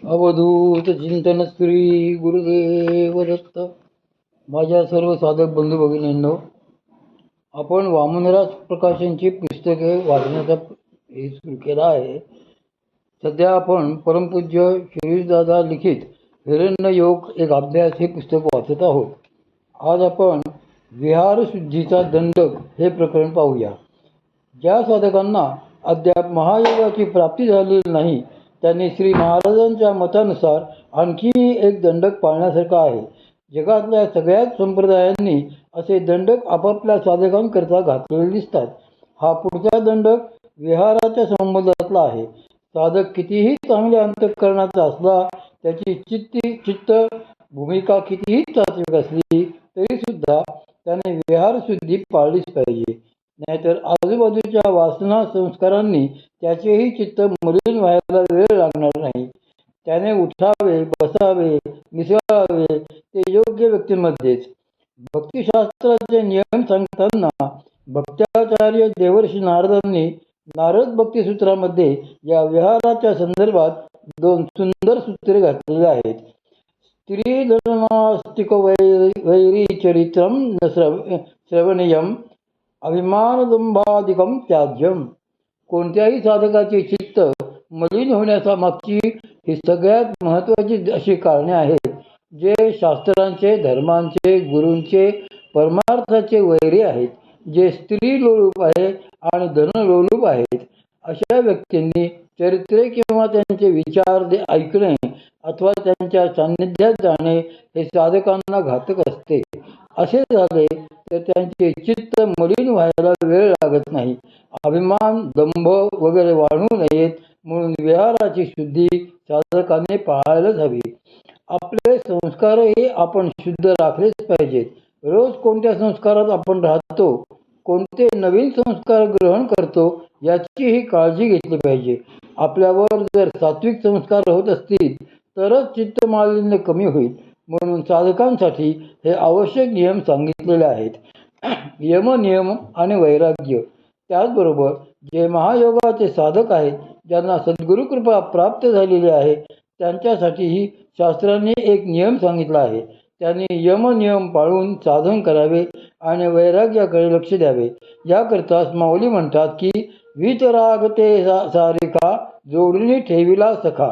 अवधूत चिंतन श्री गुरुदेव दत्त. माझ्या सर्व साधक बंधू भगिनींनो, आपण वामनराज प्रकाशनची पुस्तके वाचण्याचा हे सुरू केला आहे. सध्या आपण परमपूज्य शिरीषदादा लिखित हिरण्य योग एक अभ्यास हे पुस्तक वाचत आहोत. आज आपण विहारशुद्धीचा दंडक हे प्रकरण पाहूया. ज्या साधकांना अद्याप महायोगाची प्राप्ती झालेली नाही त्यांनी श्री महाराजांच्या मतानुसार आणखी एक दंडक पाळण्यासारखा आहे. जगातल्या सगळ्याच संप्रदायांनी असे दंडक आपापल्या साधकांकरता घातलेले दिसतात. हा पुढचा दंडक विहाराच्या संबंधातला आहे. साधक कितीही चांगल्या अंतःकरणाचा असला, त्याची चित्त भूमिका कितीही सात्विक असली तरी सुद्धा त्याने विहारशुद्धी पाळलीच पाहिजे. नाहीतर आजूबाजूच्या वासना संस्कारांनी त्याचेही चित्त मलिन व्हायला वेळ लागणार नाही. त्याने उठावे, बसावे, मिसळावे ते योग्य व्यक्तींमध्येच. भक्तिशास्त्राचे नियम सांगताना भक्ताचार्य देवर्षी नारदांनी नारद भक्तिसूत्रामध्ये या विहाराच्या संदर्भात 2 सुंदर सूत्रे घातलेली आहेत. स्त्रीधनास्तिक वैरी चरित्रम न श्रवणीयम अभिमानदंभादिकम त्याज्यम. कोणत्याही साधकाचे चित्त मलिन होण्याचा मागची ही सगळ्यात महत्त्वाची अशी कारणे आहेत. जे शास्त्रांचे, धर्मांचे, गुरूंचे, परमार्थाचे वैरी आहेत, जे स्त्री लोलूप आहे आणि धनलोलूप आहेत, अशा व्यक्तींनी चरित्रे किंवा त्यांचे विचार ऐकणे अथवा त्यांच्या सान्निध्यात जाणे हे साधकांना घातक असते. असे झाले तर त्यांचे चित्त मलिन व्हायला वेळ लागत नाही. अभिमान, दंभ वगैरे वाढू नयेत म्हणून विहाराची शुद्धी साधकाने पाळायलाच हवी. आपले संस्कारही आपण शुद्ध राखलेच पाहिजेत. रोज कोणत्या संस्कारात आपण राहतो, कोणते नवीन संस्कार ग्रहण करतो याचीही काळजी घेतली पाहिजे. आपल्यावर जर सात्विक संस्कार होत असतील तरच चित्तमालिन्य कमी होईल. म्हणून साधकांसाठी हे आवश्यक नियम सांगितलेले आहेत. यम, नियम आणि वैराग्य. त्याचबरोबर जे महायोगाचे साधक आहेत, ज्यांना सद्गुरुकृपा प्राप्त झालेली आहे, त्यांच्यासाठीही शास्त्रांनी एक नियम सांगितला आहे. त्यांनी यम नियम पाळून साधन करावे आणि वैराग्याकडे लक्ष द्यावे. याकरता माऊली म्हणतात की वीतरागते सारिका जोडून ठेविला सखा.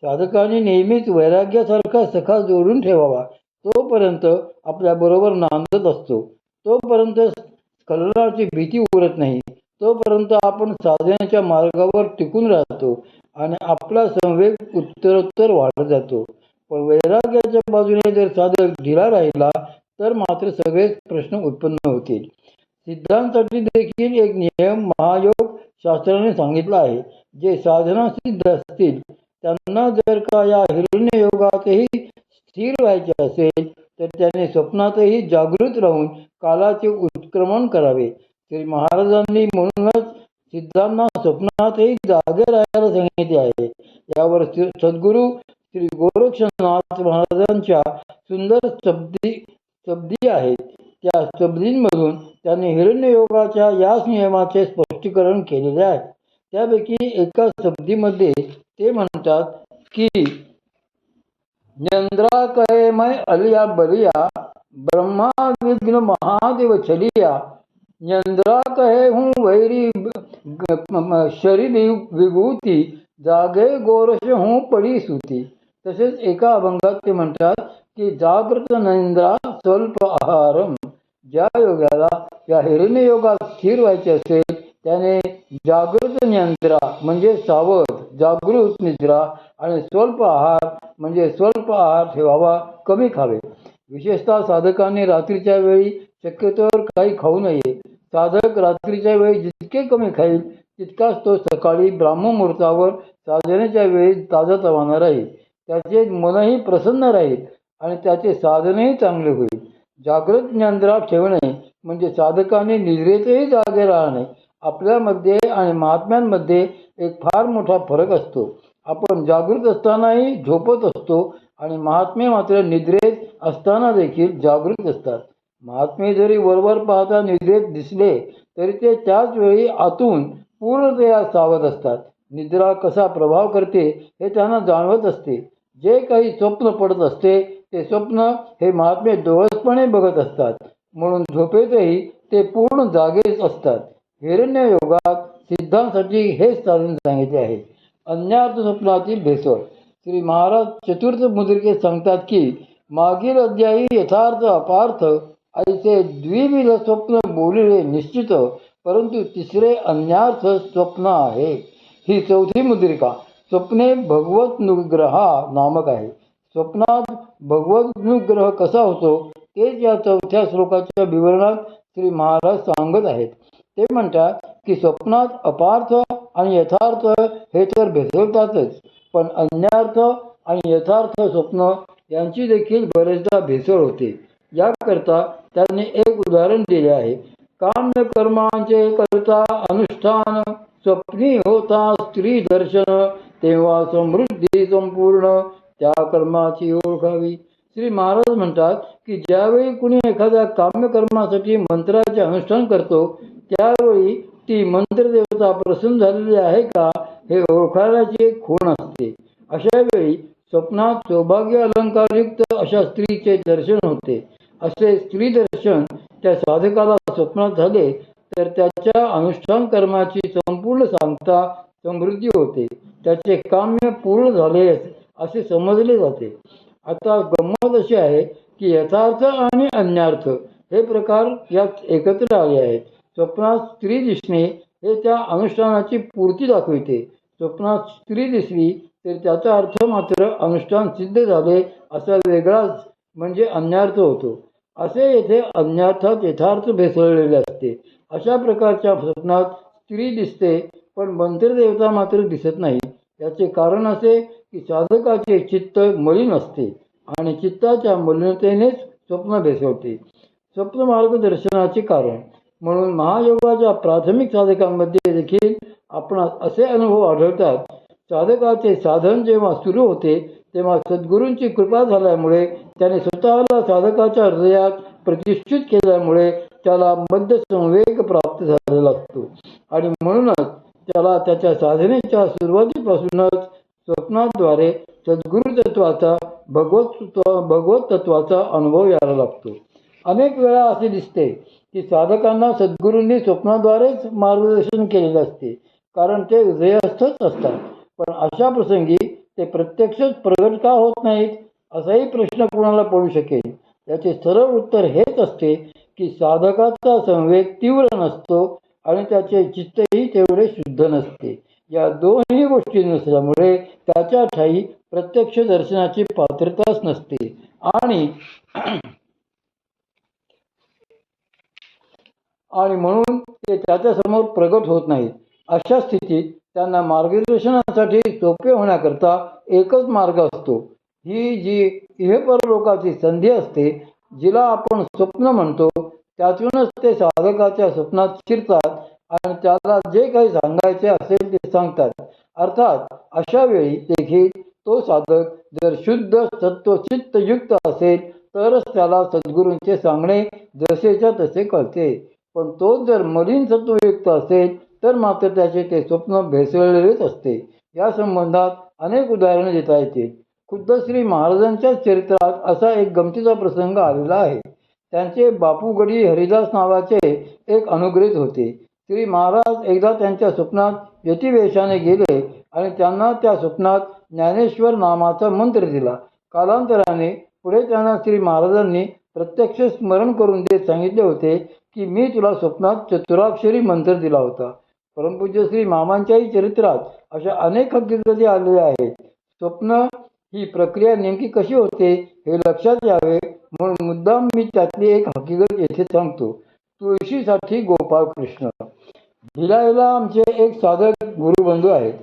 साधकांनी नेहमीच वैराग्यासारखा सखा जोडून ठेवावा. तोपर्यंत आपल्याबरोबर नांदत असतो, तोपर्यंत स्खलनाची भीती उरत नाही, तोपर्यंत आपण साधनेच्या मार्गावर टिकून राहतो आणि आपला संवेग उत्तरोत्तर वाढत जातो. पण वैराग्याच्या बाजूने जर साधक ढिला राहिला तर मात्र सगळेच प्रश्न उत्पन्न होतील. सिद्धांसाठी देखील एक नियम महायोग शास्त्राने सांगितला आहे. जे साधना सिद्ध असतील त्यांना जर का या हिरण्य योगातही स्थिर व्हायचे असेल तर त्याने स्वप्नातही जागृत राहून कालाचे उत्क्रमण करावे. श्री महाराजांनी म्हणूनच सिद्धांना स्वप्नातही जागे राहायला सांगितले आहे. यावर सद्गुरू श्री गोरक्षनाथ महाराजांच्या सुंदर शब्दी आहेत. त्या शब्दींमधून त्यांनी हिरण्य योगाच्या याच नियमाचे स्पष्टीकरण केलेले आहे. त्यापैकी एका शब्दीमध्ये ते म्हणतात की न्यंद्रा कहे मैं अलिया बलिया, ब्रह्मा विघ्न महादेव चलिया. न्यंद्रा कहे हूँ वैरी शरीर विभूती, जागे गोरश हूँ पडी सूती. तसेच एका अभंगात ते म्हणतात की जागृत निंद्रा स्वल्प आहारम. ज्या योगाला या हिरण्य योगात स्थिर व्हायचे असेल त्याने जागृत निंद्रा म्हणजे सावध, जागृत निद्रा आणि स्वल्प आहार म्हणजे स्वल्प आहार ठेवावा, कमी खावे. विशेषतः साधकांनी रात्रीच्या वेळी शक्यतोवर काही खाऊ नये. साधक रात्रीच्या वेळी जितके कमी खाईल तितकाच तो सकाळी ब्राह्ममुहूर्तावर साधनेच्या वेळी ताजातवाना राहील. त्याचे मनही प्रसन्न राहील आणि त्याचे साधनही चांगले होईल. जागृत निद्रा ठेवणे म्हणजे साधकांनी निद्रेतही जागे राहणे. आपल्यामध्ये आणि महात्म्यांमध्ये एक फार मोठा फरक असतो. आपण जागृत असतानाही झोपत असतो आणि महात्मे मात्र निद्रेत असताना देखील जागृत असतात. महात्मे जरी वरवर पाहता निद्रेत दिसले तरी ते त्याच वेळी आतून पूर्णतया सावध असतात. निद्रा कसा प्रभाव करते हे त्यांना जाणवत असते. जे काही स्वप्न पडत असते ते स्वप्न हे महात्मे डोळसपणे बघत असतात, म्हणून झोपेतही ते पूर्ण जागेच असतात. हिरण्य योगात सिद्धांसाठी हेच साधन सांगितले आहे. अन्यार्थ स्वप्नातील भेसळ. श्री महाराज चतुर्थ मुद्रिकेत सांगतात की मागील अध्यायी यथार्थ अपार्थ ऐसे द्विविध स्वप्न बोलिले निश्चित, परंतु तिसरे अन्यार्थ स्वप्न आहे. ही चौथी मुद्रिका स्वप्ने भगवत अनुग्रहा नामक आहे. स्वप्नात भगवत अनुग्रह कसा होतो तेच या चौथ्या श्लोकाच्या विवरणात श्री महाराज सांगत आहेत. ते म्हणतात की स्वप्नात अपार्थ आणि यथार्थ हे तर भेसळतातच, पण अन्यार्थ आणि यथार्थ स्वप्न यांची देखील बरेचदा भेसळ होते. याकरता त्यांनी एक उदाहरण दिले आहे. काम्य कर्मांचे करता अनुष्ठान, स्वप्नी होता स्त्री दर्शन, तेव्हा समृद्धी संपूर्ण त्या कर्माची ओळखावी. श्री महाराज म्हणतात की ज्यावेळी कुणी एखाद्या काम्यकर्मासाठी मंत्राचे अनुष्ठान करतो त्यावेळी ती मंत्रदेवता प्रसन्न झालेली आहे का हे ओळखण्याची एक खूण असते. अशा वेळी स्वप्नात सौभाग्य अलंकारयुक्त अशा स्त्रीचे दर्शन होते. असे स्त्री दर्शन त्या साधकाला स्वप्नात झाले तर त्याच्या अनुष्ठान कर्माची संपूर्ण सांगता समृद्धी होते, त्याचे काम्य पूर्ण झाले असे समजले जाते. आता गंमत अशी आहे की यथार्थ आणि अन्यार्थ हे प्रकार यात एकत्र आले आहेत. स्वप्नात स्त्री दिसणे हे त्या अनुष्ठानाची पूर्ती दाखविते. स्वप्नात स्त्री दिसली तर त्याचा अर्थ मात्र अनुष्ठान सिद्ध झाले असा वेगळाच म्हणजे अन्यार्थ होतो. असे येथे अन्यार्थात यथार्थ भेसळलेले असते. अशा प्रकारच्या स्वप्नात स्त्री दिसते पण मंत्रदेवता मात्र दिसत नाही. याचे कारण असे की साधकाचे चित्त मलिन असते आणि चित्ताच्या मलिनतेनेच स्वप्न भेसवते. स्वप्न मार्गदर्शनाचे कारण म्हणून महायोगाच्या प्राथमिक साधकांमध्ये देखील आपणास असे अनुभव आढळतात. साधकाचे साधन जेव्हा सुरू होते तेव्हा सद्गुरूंची कृपा झाल्यामुळे त्याने स्वतःला साधकाच्या हृदयात प्रतिष्ठित केल्यामुळे त्याला मध्य संवेग प्राप्त झालेला असतो आणि म्हणूनच त्याला त्याच्या साधनेच्या सुरुवातीपासूनच स्वप्नाद्वारे सद्गुरु तत्वाचा भगवत तत्वाचा अनुभव यायला लागतो. अनेक वेळा असे दिसते की साधकांना सद्गुरूंनी स्वप्नाद्वारेच मार्गदर्शन केलेले असते, कारण ते हृदयस्थच असतात. पण अशा प्रसंगी ते प्रत्यक्षच प्रगट का होत नाहीत असाही प्रश्न कोणाला पडू शकेल. याचे सरळ उत्तर हेच असते की साधकाचा संवेग तीव्र नसतो आणि त्याचे चित्तही तेवढे शुद्ध नसते. या दोन्ही गोष्टी नसल्यामुळे त्याच्या ठाई प्रत्यक्ष दर्शनाची पात्रताच नसते आणि म्हणून ते त्याच्यासमोर प्रगट होत नाहीत. अशा स्थितीत त्यांना मार्गदर्शनासाठी सोपे होण्याकरता एकच मार्ग असतो. ही जी इहपरलोकाची संधी असते, जिला आपण स्वप्न म्हणतो, त्यातूनच ते साधकाच्या स्वप्नात शिरतात आणि त्याला जे काही सांगायचे असेल ते सांगतात. अर्थात अशा वेळी देखील तो साधक जर शुद्ध सत्वचित्तयुक्त असेल तरच त्याला सद्गुरूंचे सांगणे जसेच्या तसे कळते. पण तोच जर मलिन सत्वयुक्त असेल तर मात्र त्याचे ते स्वप्न भेसळलेलेच असते. या संबंधात अनेक उदाहरणे देता येतील. खुद्द श्री महाराजांच्याच चरित्रात असा एक गमतीचा प्रसंग आलेला आहे. त्यांचे बापूगडी हरिदास नावाचे एक अनुग्रहित होते. श्री महाराज एकदा त्यांच्या स्वप्नात यतिवेशाने गेले आणि त्यांना त्या स्वप्नात ज्ञानेश्वर नामाचा मंत्र दिला. कालांतराने पुढे त्यांना श्री महाराजांनी प्रत्यक्ष स्मरण करून देत सांगितले होते की मी तुला स्वप्नात चतुराक्षरी मंत्र दिला होता. परमपूज्य श्री मामांच्याही चरित्रात अशा अनेक हकीकती आलेल्या आहेत. स्वप्न ही प्रक्रिया नेमकी कशी होते हे लक्षात यावे म्हणून मुद्दाम मी त्यातली एक हकीकत येथे सांगतो. तुळशीसाठी गोपाळ कृष्ण. भिलाईला आमचे एक साधक गुरुबंधू आहेत.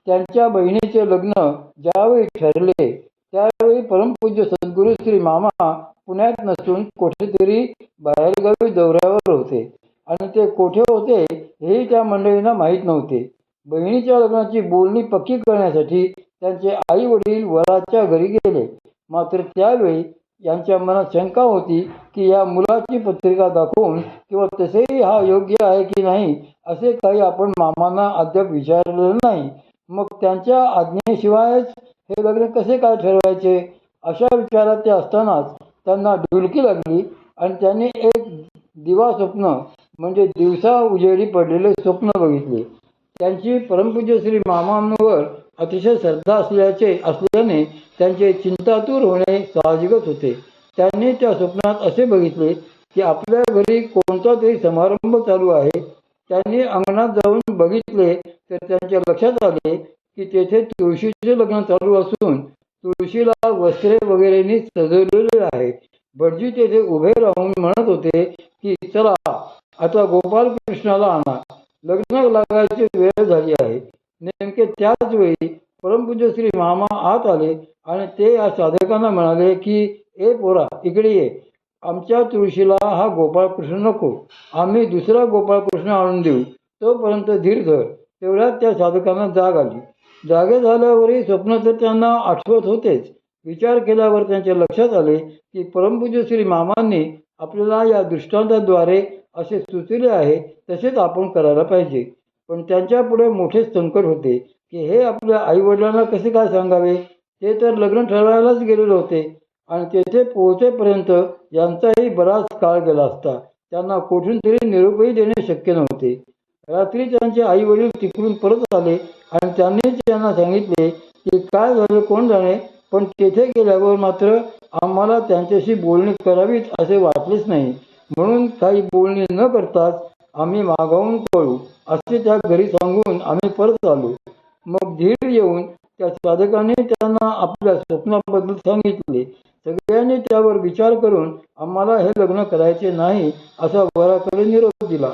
त्यांच्या बहिणीचे लग्न ज्यावेळी ठरले त्यावेळी परमपूज्य सद्गुरू श्री मामा पुण्यात नसून कुठेतरी बाहेरगावी दौऱ्यावर होते आणि ते कोठे होते हेही त्या मंडळींना माहीत नव्हते. बहिणीच्या लग्नाची बोलणी पक्की करण्यासाठी त्यांचे आई वडील वराच्या घरी गेले. मात्र त्यावेळी यांच्या मनात शंका होती की या मुलाची पत्रिका दाखवून किंवा तसेही हा योग्य आहे की नाही असे काही आपण मामांना अद्याप विचारलेलं नाही. मग त्यांच्या आज्ञेशिवायच हे लग्न कसे काय ठरवायचे? अशा विचारात ते असतानाच त्यांना डुलकी लागली आणि त्यांनी एक दिवा स्वप्न म्हणजे दिवसा उजेडी पडलेले स्वप्न बघितले. त्यांची परमपूज्य श्री मामांवर अतिशय श्रद्धा असल्याने त्यांचे चिंतातूर होणे साहजिकच होते. त्यांनी त्या स्वप्नात असे बघितले की आपल्या घरी कोणता तरी समारंभ चालू आहे. त्यांनी अंगणात जाऊन बघितले तर त्यांच्या लक्षात आले की तेथे तुळशीचे लग्न चालू असून तुळशीला वस्त्रे वगैरेंनी सजवलेले आहे. भटजी तेथे उभे राहून म्हणत होते की चला आता गोपालकृष्णाला आणा, लग्न लागायची वेळ झाली आहे. नेमके त्याच वेळी परमपूज्य श्री मामा आत आले आणि ते या साधकांना म्हणाले की ए पोरा इकडे ये, आमच्या तुळशीला हा गोपाळकृष्ण नको, आम्ही दुसरा गोपाळकृष्ण आणून देऊ, तोपर्यंत धीर धर. तेवढ्यात त्या साधकांना जाग आली. जागे झाल्यावरही स्वप्न तर त्यांना आठवत होतेच. विचार केल्यावर त्यांच्या लक्षात आले की परमपूज्य श्री मामांनी आपल्याला या दृष्टांताद्वारे असे सुचविले आहे तसेच आपण करायला पाहिजे. पण त्यांच्या पुढे मोठे संकट होते की हे आपल्या आईवडिलांना कसे काय सांगावे. ते तर लग्न ठरवायलाच गेलेले होते आणि तेथे पोहोचेपर्यंत यांचाही बराच काळ गेला असता. त्यांना कोठून तरी निरोपही देणे शक्य नव्हते. रात्री त्यांचे आई वडील तिकडून परत आले आणि त्यांनी त्यांना सांगितले की काय झालं कोण जाणे, पण तेथे गेल्यावर मात्र आम्हाला त्यांच्याशी बोलणी करावीत असे वाटलेच नाही. म्हणून काही बोलणी न करताच आम्ही मागावून पळू असे त्या घरी सांगून आम्ही परत आलो. मग धीर येऊन त्या साधकाने त्यांना आपल्या स्वप्नाबद्दल सांगितले. सगळ्यांनी त्यावर विचार करून आम्हाला हे लग्न करायचे नाही असा वराकडे निरोप दिला.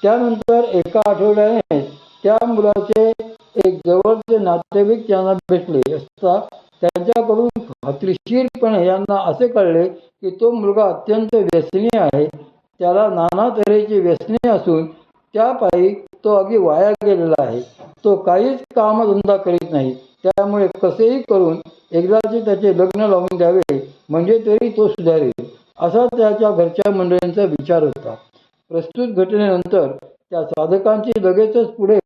त्यानंतर एका आठवड्याने त्या मुलाचे एक जवळचे नातेवाईक त्यांना भेटले असता त्यांच्याकडून खात्रीशीरपणे यांना असे कळले की तो मुलगा अत्यंत व्यसनी आहे. त्याला नाना तऱ्हेची व्यसने असून त्यापायी तो अगदी वाया गेलेला आहे. तो काहीच कामधंदा करीत नाही. त्यामुळे कसेही करून एकदाचे त्याचे लग्न लावून द्यावे म्हणजे तरी तो सुधारेल असा त्याच्या घरच्या मंडळींचा विचार होता. प्रस्तुत घटनेनंतर त्या साधकांची लगेचच पुढे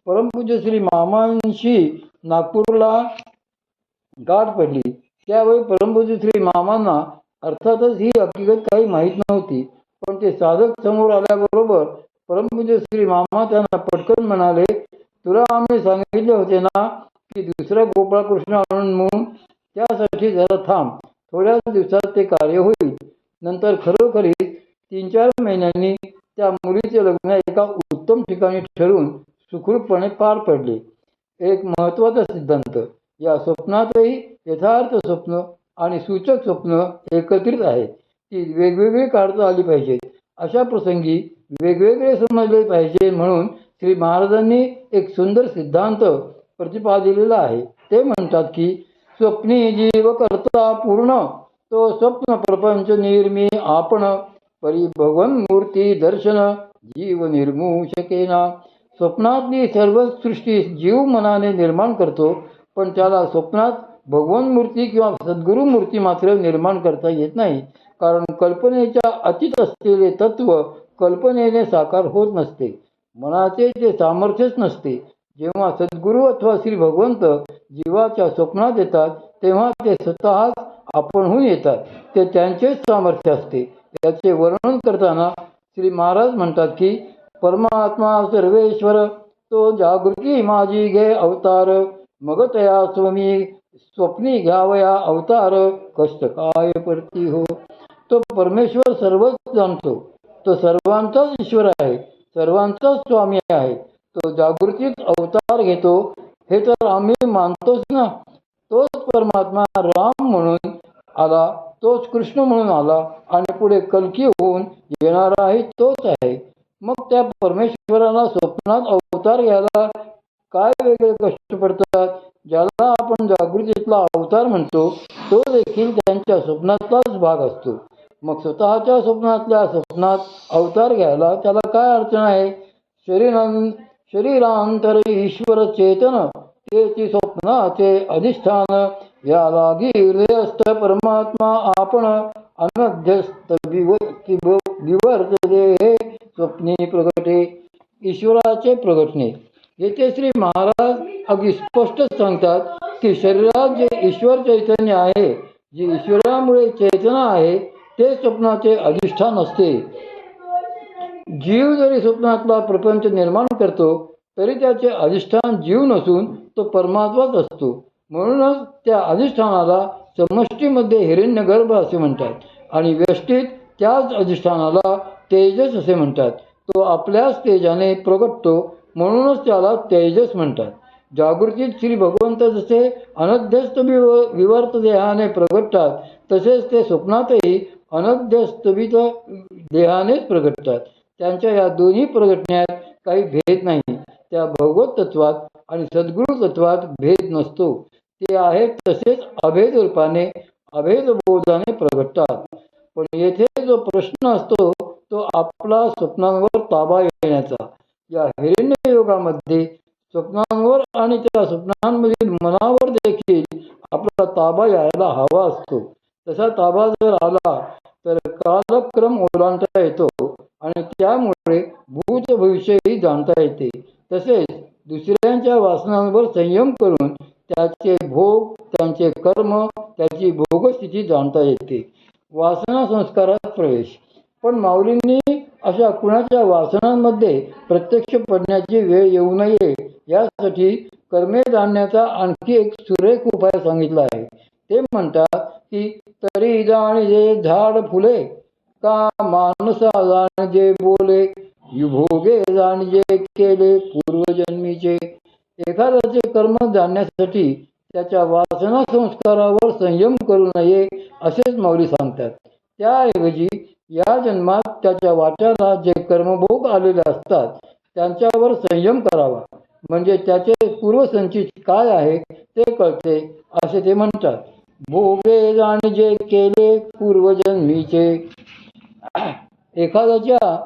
परमपूज्य श्री मामांशी नागपूरला गाठ पडली. त्यावेळी परमपूज्य श्री मामांना अर्थातच ही हकीकत काही माहीत नव्हती. पण ते साधक समोर आल्याबरोबर परमपूज्य श्री मामा त्यांना पटकन म्हणाले, तुला आम्ही सांगितले होते ना की दुसरा गोपाळकृष्ण आणून म्हणून, त्यासाठी जरा थांब, थोड्याच दिवसात ते कार्य होईल. नंतर खरोखरीच 3-4 महिन्यांनी त्या मुलीचे लग्न एका उत्तम ठिकाणी ठरून सुखरूपपणे पार पडले. एक महत्त्वाचा सिद्धांत, या स्वप्नातही यथार्थ स्वप्न आणि सूचक स्वप्न एकत्रित आहेत. ती वेगवेगळी काढता आली पाहिजेत. अशा प्रसंगी वेगवेगळे समजले पाहिजे म्हणून श्री महाराजांनी एक सुंदर सिद्धांत प्रतिपादिलेला आहे. ते म्हणतात की स्वप्नी जीव करता पूर्ण, तो स्वप्न प्रपंच निर्मी आपण, परी भगवन मूर्ती दर्शन जीव निर्मूषकेना. स्वप्नातली सर्व सृष्टी जीव मनाने निर्माण करतो, पण त्याला स्वप्नात भगवन मूर्ती किंवा सद्गुरू मूर्ती मात्र निर्माण करता येत नाही. कारण कल्पनेच्या अतीत असलेले तत्व कल्पनेने साकार होत नसते. मनाचे ते सामर्थ्यच नसते. जेव्हा सद्गुरू अथवा श्री भगवंत जीवाच्या स्वप्नात येतात तेव्हा ते स्वतःच आपणहून येतात. ते त्यांचेच सामर्थ्य असते. याचे वर्णन करताना श्री महाराज म्हणतात की परमात्मा सर्वेश्वर तो जागृती माझी घे अवतार, मग तया स्वमी स्वप्नी घ्यावया अवतार, कष्ट काय परती हो. तो परमेश्वर सर्वच जाणतो. तो सर्वांचाच ईश्वर आहे, सर्वांचाच स्वामी आहे. तो जागृतीत अवतार घेतो हे तर आम्ही मानतोच ना. तोच परमात्मा राम म्हणून आला, तोच कृष्ण म्हणून आला आणि पुढे कल्की होऊन येणाराही तोच आहे. मग त्या परमेश्वराला स्वप्नात अवतार घ्यायला काय वेगळे कष्ट पडतात. ज्याला आपण जागृतीतला अवतार म्हणतो तो देखील त्यांच्या स्वप्नातलाच भाग असतो. मग स्वतःच्या स्वप्नात अवतार घ्यायला त्याला काय अडचण आहे. शरीरांतर ईश्वर चेतन, तेची स्वप्नाचे अधिष्ठान, या लागी हृदयस्थ परमात्मा आपण, अनध्यस्त विवर्तते हे स्वप्नी प्रगटे. ईश्वराचे प्रगटणे येथे श्री महाराज अगदी स्पष्ट सांगतात की शरीरात जे ईश्वर चैतन्य आहे, जे ईश्वरामुळे चेतना आहे, ते स्वप्नाचे अधिष्ठान असते. जीव जरी स्वप्नातला प्रपंच निर्माण करतो तरी त्याचे अधिष्ठान जीव नसून तो परमात्माच असतो. म्हणूनच त्या अधिष्ठानाला समष्टीमध्ये हिरण्यगर्भ असे म्हणतात आणि व्यष्टीत त्याच अधिष्ठानाला तेजस असे म्हणतात. तो आपल्याच तेजाने प्रगटतो म्हणूनच त्याला तेजस म्हणतात. जागृतीत श्री भगवंत जसे अनध्यस्त विवर्त देहाने प्रगटतात तसेच ते स्वप्नातही अनध्यस्तवित देहानेच प्रगटतात. त्यांच्या या दोन्ही प्रगटण्यात काही भेद नाही. त्या भगवत तत्वात आणि सद्गुरु तत्वात भेद नसतो. ते आहेत तसेच अभेद रूपाने अभेद बोधाने प्रगटतात. पण येथे जो प्रश्न असतो तो आपला स्वप्नांवर ताबा येण्याचा. या हिरण्य योगामध्ये स्वप्नांवर आणि त्या स्वप्नांमधील मनावर देखील आपला ताबा यायला हवा असतो. तसा ताबा जर आला तर कालक्रम ओलांडता येतो आणि त्यामुळे भूत भविष्यही जाणता येते. तसेच दुसऱ्यांच्या वासनांवर संयम करून त्याचे भोग, त्यांचे कर्म, त्याची भोगस्थिती जाणता येते. वासना संस्कारात प्रवेश. पण माऊलींनी अशा कुणाच्या वासनांमध्ये प्रत्यक्ष पडण्याची वेळ येऊ नये यासाठी कर्मे जाणण्याचा आणखी एक सुरेख उपाय सांगितला आहे. ते म्हणतात की तरी जाणजे झाड फुले का माणसा जाणजे बोले, युभोगे जाणजे केले पूर्वजन्मीचे. एखाद्याचे कर्म जाणण्यासाठी त्याच्या वासना संस्कारावर संयम करू नये असेच माऊली सांगतात. त्याऐवजी या जन्मात त्याच्या वाट्याला जे कर्मभोग आलेले असतात त्यांच्यावर संयम करावा, म्हणजे त्याचे पूर्वसंचित काय आहे ते कळते असे ते म्हणतात. भोगे जाणजे केले पूर्वजन्मीचे. एखाद्याच्या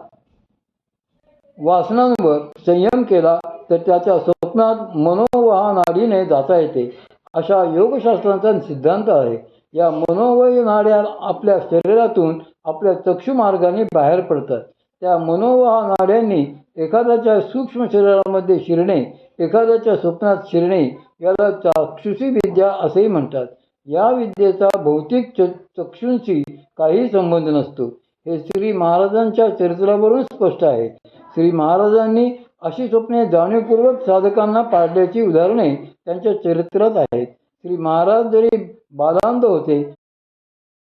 वासनांवर संयम केला तर त्याच्या स्वप्नात मनोवाहनाडीने जाता येते अशा योगशास्त्रांचा सिद्धांत आहे. या मनोवय नाड्या आपल्या शरीरातून आपल्या चक्षुमार्गाने बाहेर पडतात. त्या मनोवाह नाड्यांनी एखाद्याच्या सूक्ष्म शरीरामध्ये शिरणे, एखाद्याच्या स्वप्नात शिरणे याला चाक्षुषी विद्या असेही म्हणतात. या विद्येचा भौतिक चक्षुंशी काही संबंध नसतो. हे श्री महाराजांच्या चरित्रावरून स्पष्ट आहे. श्री महाराजांनी अशी स्वप्ने जाणीवपूर्वक साधकांना पाडल्याची उदाहरणे त्यांच्या चरित्रात आहेत. श्री महाराज जरी बालांध होते